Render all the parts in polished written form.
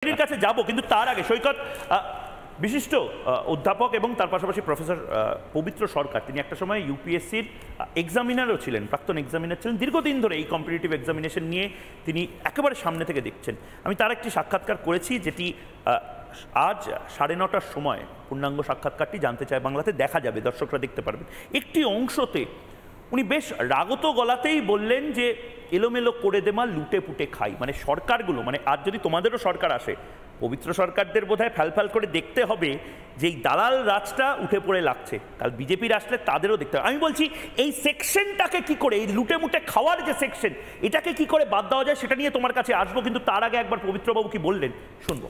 এর কাছে যাব, কিন্তু তার আগে সৈকত বিশিষ্ট অধ্যাপক এবং তার পাশাপাশি প্রফেসর পবিত্র সরকার, তিনি একটা সময় ইউপিএসসির এক্সামিনারও ছিলেন, প্রাক্তন এক্সামিনার ছিলেন, দীর্ঘদিন ধরে এই কম্পিটিটিভ এক্সামিনেশন নিয়ে তিনি একেবারে সামনে থেকে দেখছেন। আমি তার একটি সাক্ষাৎকার করেছি, যেটি আজ 9:30টার সময় পূর্ণাঙ্গ সাক্ষাৎকারটি জানতে চায় বাংলাতে, দেখা যাবে, দর্শকরা দেখতে পারবেন। একটি অংশতে উনি বেশ রাগত গলাতেই বললেন যে এলোমেলো করে দেমা লুটে পুটে খাই, মানে সরকারগুলো, মানে আজ যদি তোমাদেরও সরকার আসে, পবিত্র সরকারদের বোধহয় ফ্যাল করে দেখতে হবে যে এই দালাল রাজটা উঠে পড়ে লাগছে, কাল বিজেপির আসলে তাদেরও দেখতে হবে। আমি বলছি এই সেকশনটাকে কি করে, এই লুটে মুটে খাওয়ার যে সেকশন, এটাকে কি করে বাদ দেওয়া যায় সেটা নিয়ে তোমার কাছে আসবো, কিন্তু তার আগে একবার পবিত্রবাবু কি বললেন শুনবো।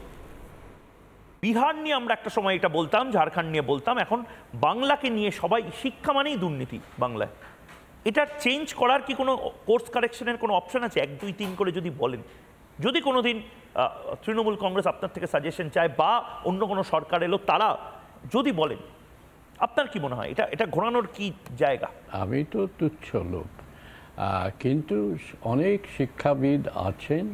বিহার নিয়ে আমরা একটা সময় এটা বলতাম, ঝাড়খণ্ড নিয়ে বলতাম, এখন বাংলাকে নিয়ে সবাই, শিক্ষা মানেই দুর্নীতি বাংলায়। এটা চেঞ্জ করার কি কোনো কোর্স কারেকশনের কোনো অপশন আছে? 1, 2, 3 করে যদি বলেন, যদি কোনোদিন তৃণমূল কংগ্রেস আপনার থেকে সাজেশন চায় বা অন্য কোনো সরকার এলো, তারা যদি বলেন, আপনার কি মনে হয় এটা ঘোরানোর কি জায়গা? আমি তো তুচ্ছ লোক, কিন্তু অনেক শিক্ষাবিদ আছেন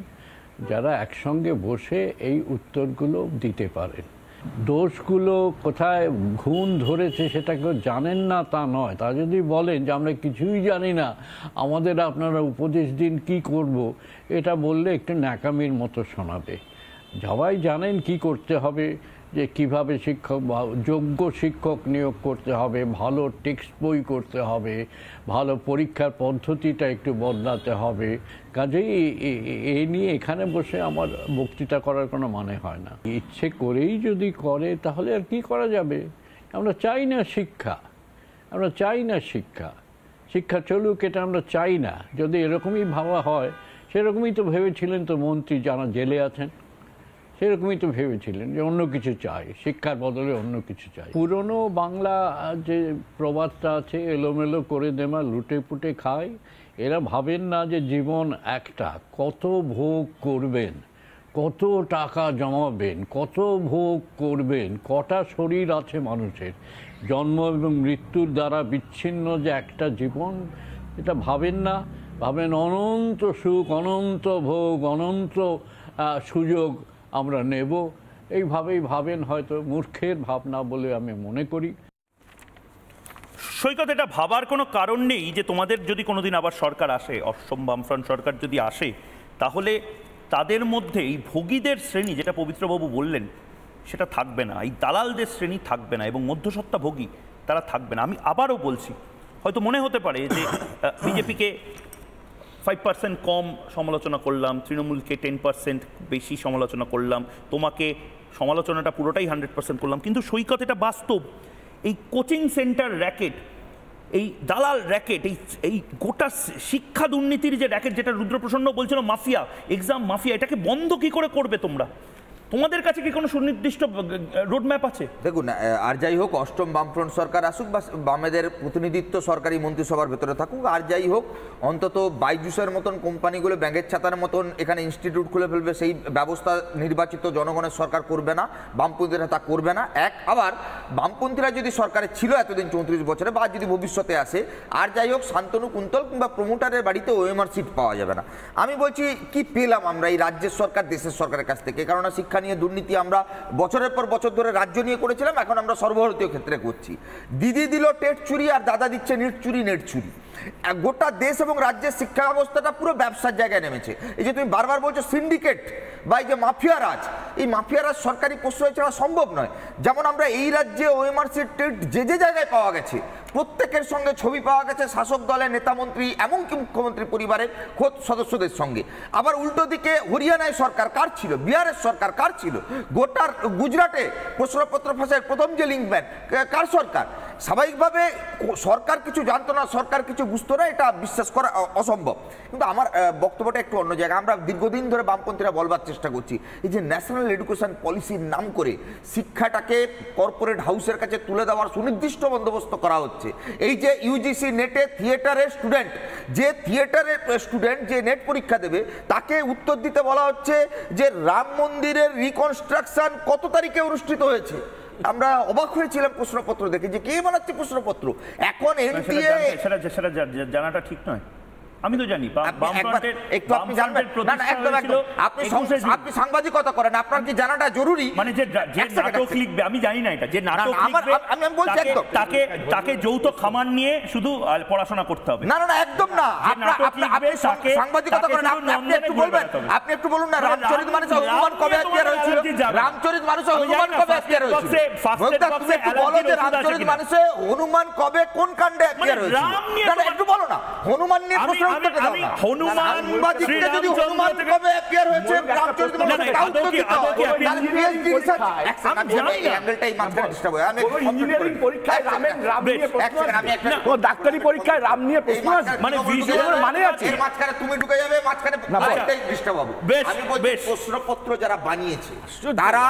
যারা একসঙ্গে বসে এই উত্তরগুলো দিতে পারেন। দোষগুলো কোথায় ঘুণ ধরেছে সেটা কেউ জানেন না তা নয়, তা যদি বলেন যে আমরা কিছুই জানি না, আমাদের আপনারা উপদেশ দিন কি করব, এটা বললে একটু ন্যাকামির মতো শোনাবে। সবাই জানেন কি করতে হবে, যে কিভাবে শিক্ষক, যোগ্য শিক্ষক নিয়োগ করতে হবে, ভালো টেক্সট বই করতে হবে, ভালো পরীক্ষার পদ্ধতিটা একটু বদলাতে হবে। কাজেই এ নিয়ে এখানে বসে আমার বক্তৃতা করার কোনো মানে হয় না। ইচ্ছে করেই যদি করে তাহলে আর কি করা যাবে? আমরা চাই না শিক্ষা, আমরা চাই না শিক্ষা, শিক্ষা চলুক, এটা আমরা চাই না। যদি এরকমই ভাবা হয়, সেরকমই তো ভেবেছিলেন তো মন্ত্রী যারা জেলে আছেন, সেরকমই তো ভেবেছিলেন যে অন্য কিছু চাই, শিক্ষার বদলে অন্য কিছু চাই। পুরনো বাংলা যে প্রবাদটা আছে, এলোমেলো করে দেমা লুটে পুটে খায়, এরা ভাবেন না যে জীবন একটা, কত ভোগ করবেন, কত টাকা জমাবেন, কত ভোগ করবেন, কটা শরীর আছে মানুষের, জন্ম এবং মৃত্যুর দ্বারা বিচ্ছিন্ন যে একটা জীবন, এটা ভাবেন না। ভাবেন অনন্ত সুখ, অনন্ত ভোগ, অনন্ত সুযোগ আমরা নেব, এইভাবেই ভাবেন। হয়তো মূর্খের ভাবনা বলে আমি মনে করি। সৈকত, এটা ভাবার কোনো কারণ নেই যে তোমাদের যদি কোনোদিন আবার সরকার আসে, অসম বামফ্রন্ট সরকার যদি আসে, তাহলে তাদের মধ্যে এই ভোগীদের শ্রেণী, যেটা পবিত্রবাবু বললেন, সেটা থাকবে না, এই দালালদের শ্রেণী থাকবে না, এবং মধ্যসত্ত্বা ভোগী তারা থাকবে না। আমি আবারও বলছি, হয়তো মনে হতে পারে যে বিজেপিকে 5% কম সমালোচনা করলাম, তৃণমূলকে 10% বেশি সমালোচনা করলাম, তোমাকে সমালোচনাটা পুরোটাই 100% করলাম, কিন্তু সৈকত এটা বাস্তব। এই কোচিং সেন্টার র্যাকেট, এই দালাল র্যাকেট, এই গোটা শিক্ষা দুর্নীতির যে র্যাকেট, যেটা রুদ্রপ্রসন্ন বলছিল মাফিয়া, এক্সাম মাফিয়া, এটাকে বন্ধ কি করে করবে তোমরা? তোমাদের কাছে কি কোনো সুনির্দিষ্ট রোডম্যাপ আছে? দেখুন, আর যাই হোক, অষ্টম বামফ্রন্ট সরকার আসুক বা বামেদের প্রতিনিধিত্ব সরকারি মন্ত্রিসভার ভেতরে থাকুক, আর যাই হোক, অন্তত বাইজুসের মতন কোম্পানিগুলো ব্যাঙের ছাতার মতন এখানে ইনস্টিটিউট খুলে ফেলবে, সেই ব্যবস্থা নির্বাচিত জনগণের সরকার করবে না, বামপন্থীরা তা করবে না। আবার বামপন্থীরা যদি সরকারে ছিল এতদিন 34 বছরে, বা যদি ভবিষ্যতে আসে, আর যাই হোক, শান্তনু কুন্তল কিংবা প্রমোটারের বাড়িতে ওএমআর সিট পাওয়া যাবে না। আমি বলছি কি পেলাম আমরা এই রাজ্যের সরকার দেশের সরকারের কাছ থেকে? কারণ শিক্ষা নিয়ে দুর্নীতি আমরা বছরের পর বছর ধরে রাজ্য নিয়ে করেছিলাম, এখন আমরা সর্বভারতীয় ক্ষেত্রে করছি। দিদি দিল টেট চুরি আর দাদা দিচ্ছে নেট চুরি, নেট চুরি। গোটা দেশ এবং রাজ্যের শিক্ষা ব্যবস্থাটা পুরো ব্যবসার জায়গায় নেমেছে। এই যে তুমি বারবার বলছো সিন্ডিকেট বা এই যে মাফিয়া রাজ, এই মাফিয়া রাজ সরকারি প্রশ্রয় ছাড়া সম্ভব নয়। যেমন আমরা এই রাজ্যে ওএমআর সিট যে জায়গায় পাওয়া গেছে, প্রত্যেকের সঙ্গে ছবি পাওয়া গেছে শাসক দলের নেতামন্ত্রী, এমনকি মুখ্যমন্ত্রী পরিবারের খোদ সদস্যদের সঙ্গে। আবার উল্টো দিকে হরিয়ানায় সরকার কার ছিল, বিহারের সরকার কার ছিল, গোটার গুজরাটে প্রশ্নপত্র ফাঁসের প্রথম যে লিঙ্কম্যান কার সরকার? স্বাভাবিকভাবে সরকার কিছু জানতো না, সরকার কিছু বুঝতো না, এটা বিশ্বাস করা অসম্ভব। কিন্তু আমার বক্তব্যটা একটু অন্য জায়গায়। আমরা দীর্ঘদিন ধরে বামপন্থীরা বলবার চেষ্টা করছি, এই যে ন্যাশনাল এডুকেশন পলিসির নাম করে শিক্ষাটাকে কর্পোরেট হাউসের কাছে তুলে দেওয়ার সুনির্দিষ্ট বন্দোবস্ত করা হচ্ছে। এই যে ইউজিসি নেটে থিয়েটারের স্টুডেন্ট, যে থিয়েটারের স্টুডেন্ট যে নেট পরীক্ষা দেবে, তাকে উত্তর দিতে বলা হচ্ছে যে রাম মন্দিরের রিকনস্ট্রাকশন কত তারিখে অনুষ্ঠিত হয়েছে। আমরা অবাক হয়েছিলাম প্রশ্নপত্র দেখে যে কে বানাচ্ছে প্রশ্নপত্র। এখন এনটিএ সেটা জানাটা ঠিক নয়। আমি তো জানি একটু আপনি জানবেন না, একদম আপনি সাংবাদিকতা করেন, আপনার কি জানাটা জরুরি? মানে যে নাটক লিখবে, আমি জানি না এটা, যে নাটক লিখবে আমি বলছি একদম তাকে যৌথ খামার নিয়ে শুধু পড়াশোনা করতে হবে। না না একদম না, আপনি সাংবাদিকতা করেন, আপনি একটু বলুন না, রামচরিত মানুষে হনুমান কবে অ্যাপিয়ার হয়েছিল? রামচরিত মানুষে হনুমান কবে অ্যাপিয়ার হয়েছিল? বলো যে রামচরিত মানুষে হনুমান কবে কোন কাণ্ডে অ্যাপিয়ার হয়েছিল? না না একটু বলো না, হনুমান নিয়ে প্রশ্ন উত্তর দাও না। সাংবাদিকতা যদি হনুমান কবে অ্যাপিয়ার হয়েছে রামচরিত মানুষে তাও উত্তর দিতে হবে। তাহলে পিএইচডি রিসার্চ আমি জানি এই অ্যাঙ্গেলটাই মাঝখানে ডিস্টার্ব হয়। আমি ইঞ্জিনিয়ারিং পরীক্ষায় রাম নিয়ে প্রশ্ন আছে, ও ডাক্তারি পরীক্ষায় রাম নিয়ে প্রশ্ন আছে, মানে ভিজুয়াল মানে আছে, এর মাঝখানে তুমি ঢুকে যাবে, মাঝখানে এটাই ডিস্টার্ব হবে। আমি বলছি প্রশ্নপত্র যারা বানিয়েছে তারা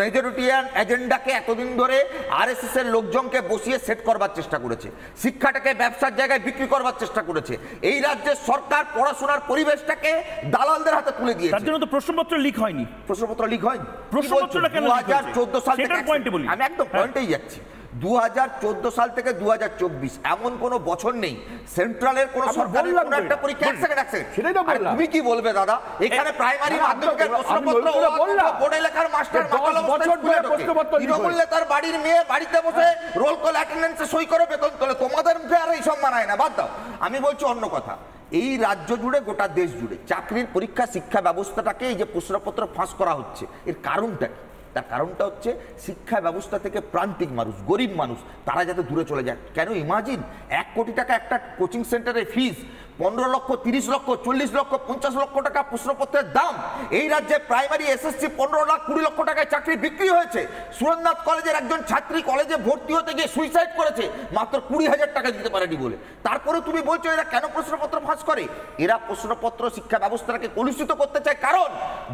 মেজরিটিয়ান এজেন্ডাকে এতদিন ধরে আরএসএস এর লোকজনকে বসিয়ে সেট করবার চেষ্টা করেছে, শিক্ষাটাকে ব্যবসার জায়গায় বিক্রি করবার চেষ্টা করেছে। এই রাজ্যের সরকার পড়াশোনার পরিবেশটাকে দালালদের হাতে তুলে দিয়েছে। তার জন্য তো প্রশ্নপত্র লিক হয়নি। প্রশ্নপত্র লিক হয়নি, প্রশ্নপত্রটা কেন 2014 সাল থেকে পয়েন্টে বলি, আমি একদম পয়েন্টেই যাচ্ছি। 2014 সাল থেকে 2024 এমন কোন বছর নেই সেন্ট্রালের কোন সরকারের কোন একটা পরীক্ষা তুমি কি বলবে দাদা? এখানে প্রাইমারি মাধ্যমিকের প্রশ্নপত্র বোর্ডে লেখার মাস্টার তৃণমূলে তার বাড়ির মেয়ে বাড়িতে বসে রোল কল অ্যাটেন্ডেন্সে সই করে বেতন তোলে, তোমাদের মুখে আর এইসব মানায় না, বাদ দাও। আমি বলছি অন্য কথা, এই রাজ্য জুড়ে গোটা দেশ জুড়ে চাকরির পরীক্ষা শিক্ষা ব্যবস্থাটাকে এই যে প্রশ্নপত্র ফাঁস করা হচ্ছে, এর কারণটা কি? তার কারণটা হচ্ছে শিক্ষা ব্যবস্থা থেকে প্রান্তিক মানুষ, গরিব মানুষ তারা যাতে দূরে চলে যায়। কেন ইমাজিন 1 কোটি টাকা একটা কোচিং সেন্টারের ফিস, 15 লক্ষ 30 লক্ষ 40 লক্ষ 50 লক্ষ টাকা প্রশ্নপত্রের দাম। এই রাজ্যে প্রাইমারি এসএসসি 15 লাখ 20 লক্ষ টাকায় চাকরি বিক্রি হয়েছে। সুরেন্দ্রনাথ কলেজের একজন ছাত্রী কলেজে ভর্তি হতে গিয়ে সুইসাইড করেছে মাত্র 20,000 টাকা দিতে পারেনি বলে। তারপরে তুমি বলছো এরা কেন প্রশ্নপত্র ফাঁস করে? এরা প্রশ্নপত্র শিক্ষা ব্যবস্থাটাকে কলুষিত করতে চায়। কারণ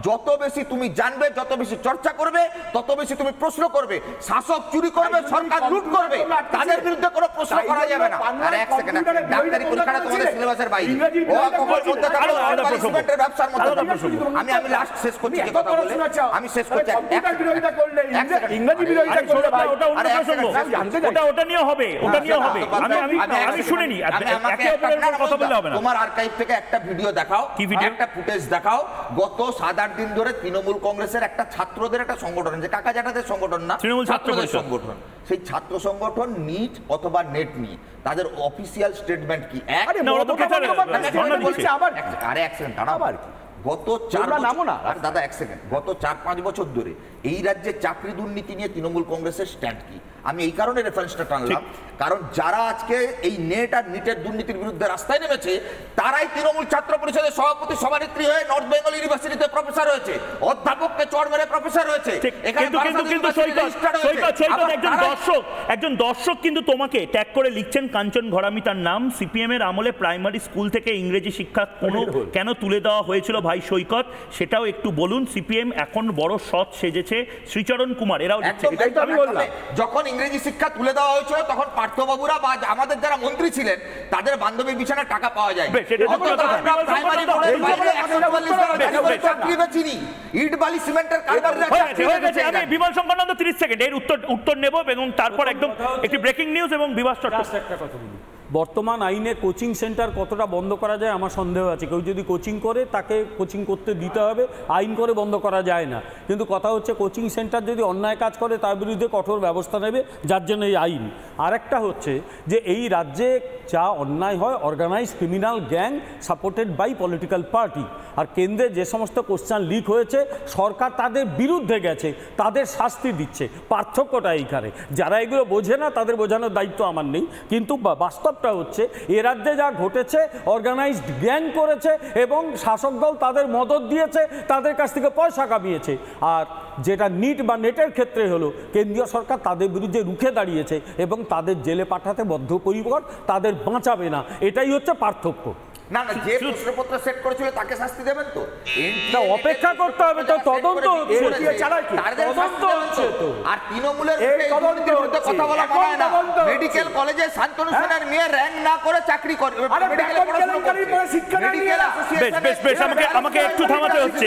যত বেশি তুমি জানবে, যত বেশি চর্চা করবে, তত বেশি তুমি প্রশ্ন করবে। শাসক চুরি করবে, সরকার লুট করবে, তাদের বিরুদ্ধে কোনো প্রশ্ন করা যাবে না। আর এক সেকেন্ড, ডাক্তারি পরীক্ষাটা তোমাদের সিলেবাসের বাইরে, আমি লাস্ট শেষ করছি, আমি শেষ করছি। ওটা নিয়ে হবে, ওটা নিয়ে হবে, আমি শুনিনি। তোমার আর্কাইভ থেকে একটা ভিডিও দেখাও, একটা ফুটেজ দেখাও। গত 7-8 দিন ধরে তৃণমূল কংগ্রেসের একটা ছাত্রদের একটা সংগঠন, যে কাকা জাটাদের সংগঠন না, ছাত্রদের সংগঠন, সেই ছাত্র সংগঠন নিট অথবা নেট নিয়ে তাদের অফিসিয়াল স্টেটমেন্ট কি? গত 4-5 বছর ধরে এই রাজ্যে চাকরি দুর্নীতি নিয়ে তৃণমূল কংগ্রেসের স্ট্যান্ড কি? আমি এই কারণে রেফারেন্সটা টানলাম, কারণ যারা আজকে এই নেট আর নিটের দুর্নীতির বিরুদ্ধে রাস্তায় নেমেছে তারাই তৃণমূল ছাত্র পরিষদের সভাপতি সভানেত্রী হয়ে নর্থ বেঙ্গল ইউনিভার্সিটিতে প্রফেসর হয়েছে, অধ্যাপককে চড় মেরে প্রফেসর হয়েছে। একজন দর্শক কিন্তু তোমাকে ট্যাগ করে লিখছেন, কাঞ্চন ঘরামি তার নাম, সিপিএম এর আমলে প্রাইমারি স্কুল থেকে ইংরেজি শিক্ষা কেন তুলে দেওয়া হয়েছিল ভাই সৈকত, সেটাও একটু বলুন। সিপিএম এখন বড় সৎ সেজেছে, শ্রীচরণ কুমার এরাও লিখছে। যখন ইংরেজি শিক্ষা তুলে দেওয়া হয়েছিল তখন পার্থবাবুরা বা আমাদের যারা মন্ত্রী ছিলেন তাদের বান্ধবীর বিছানায় টাকা পাওয়া যায়। বিমল শঙ্কর 30 সেকেন্ড এর উত্তর নেব এবং তারপর একদম একটি ব্রেকিং নিউজ এবং বিভাস চট্টোপাধ্যায়। একটা কথা বলি, বর্তমান আইনে কোচিং সেন্টার কতটা বন্ধ করা যায় আমার সন্দেহ আছে। কেউ যদি কোচিং করে তাকে কোচিং করতে দিতে হবে, আইন করে বন্ধ করা যায় না। কিন্তু কথা হচ্ছে কোচিং সেন্টার যদি অন্যায় কাজ করে তার বিরুদ্ধে কঠোর ব্যবস্থা নেবে, যার জন্য এই আইন। আরেকটা হচ্ছে যে এই রাজ্যে যা অন্যায় হয় organise criminal gang supported by political party, আর কেন্দ্রে যে সমস্ত কোশ্চেন লিক হয়েছে সরকার তাদের বিরুদ্ধে গেছে, তাদের শাস্তি দিচ্ছে। পার্থক্যটা এইখানে, যারা এগুলো বোঝে না তাদের বোঝানোর দায়িত্ব আমার নেই, কিন্তু বাস্তবটা হচ্ছে এ রাজ্যে যা ঘটেছে অর্গানাইজড গ্যাং করেছে এবং শাসক দল তাদের মদত দিয়েছে, তাদের কাছ থেকে পয়সা কামিয়েছে। আর যেটা নিট বা নেটের ক্ষেত্রে হলো কেন্দ্রীয় সরকার তাদের বিরুদ্ধে রুখে দাঁড়িয়েছে এবং তাদের জেলে পাঠাতে বদ্ধপরিকর, তাদের বাঁচাবে না। এটাই হচ্ছে পার্থক্য। না না, যে প্রশ্নপত্র সেট করেছিল তাকে শাস্তি দেবেন তো? অপেক্ষা করতে হবে, তো তদন্ত হচ্ছে, আর তৃণমূলের কথা বলা মানায় না। মেডিকেল কলেজে শান্তনু সেনের মেয়ে র্যাঙ্ক না করে চাকরি করে, আমাকে একটু থামাতে হচ্ছে।